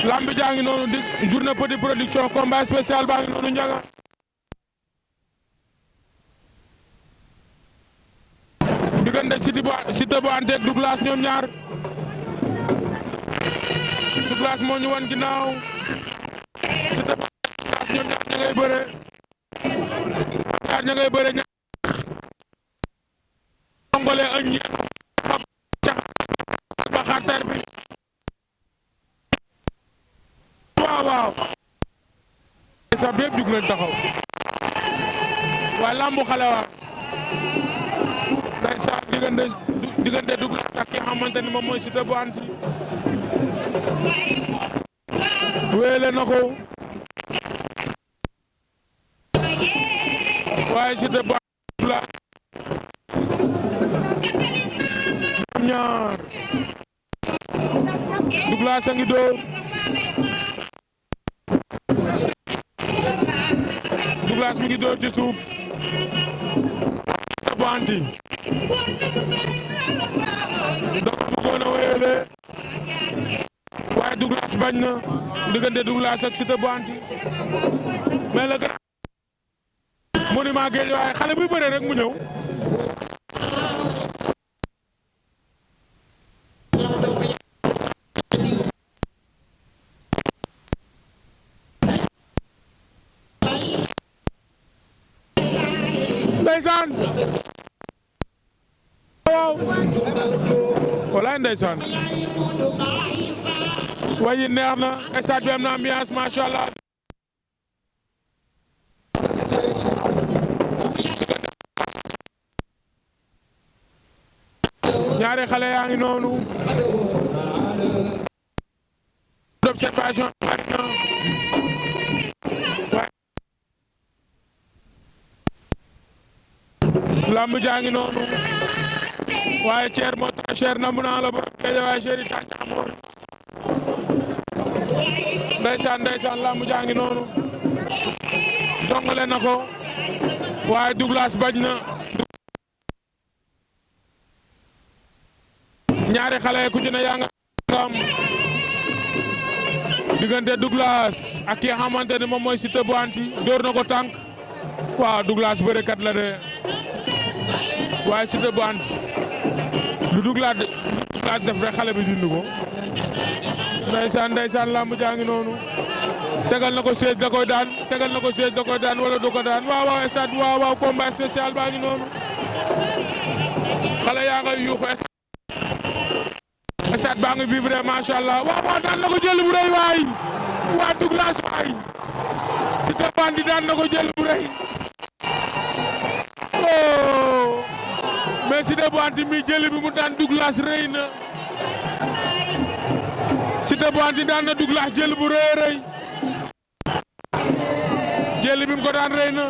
lamb jaa ngi noonu di journée petit production combat spécial baa ngi noonu njaga diggante Siteu bu Anta ak Douglas ñoom ñaar Douglas moo ñu wan ginnaaw Siteu bu Anta ñoom ñaar ña ngay bëre ñaar ngole añ ba xatar bi waaw sa bépp jug leen taxaw waaye lambu xale waa day sa diggante Douglas ak ki xamante ni moom mooy Siteu bu Anta wéele na ko waaye Siteu bu Anta ñaar Douglas a ngi dóor Douglas mi ngi dóor ci suuf Siteu bu Anta dafa bëggoon a wéyale waaye Douglas bañ na diggante Douglas ak Siteu bu Anta mais la gën monument géej waaye xale buy bëre rek mu ñëw ndeysaan waaw walaay ndeysaan wayi neex na stade bi am na ambiance macha allah ñaari xale yaa ngi noonu d'observation bari na lamb jaa ngi noonu waaye Thier moo tax Thier na mu naa la borom géej waaye Thier yi tànn amoon ndeysaan lamb jaa ngi noonu songale na ko waaye Douglas bañ na ñaari xale ku ci ne yaa nga am diggante Douglas ak ki xamante ne moom mooy Siteu bu Anta door na ko tànk waaw Douglas bërekat la de waaye Siteu bu Anta lu Douglas def rek xale bi dund ko ndeysaan lamb jaa ngi noonu tegal na ko siège da koy daan tegal na ko siège da koy daan wala du ko daan waaw stade waaw combat spécial baa ngi noonu xale yaa ngay yuuxu stade baa ngi vivre macha allah waaw daan na ko jël bu rëy waay waa Douglas waay Siteu bu Anta daan na ko jël bu rëy oh mais Siteu bu Anta mi jël bi mu daan Douglas rëy na Siteu bu Anta daan na Douglas jël bu rëy jël bi mu ko daan rëy na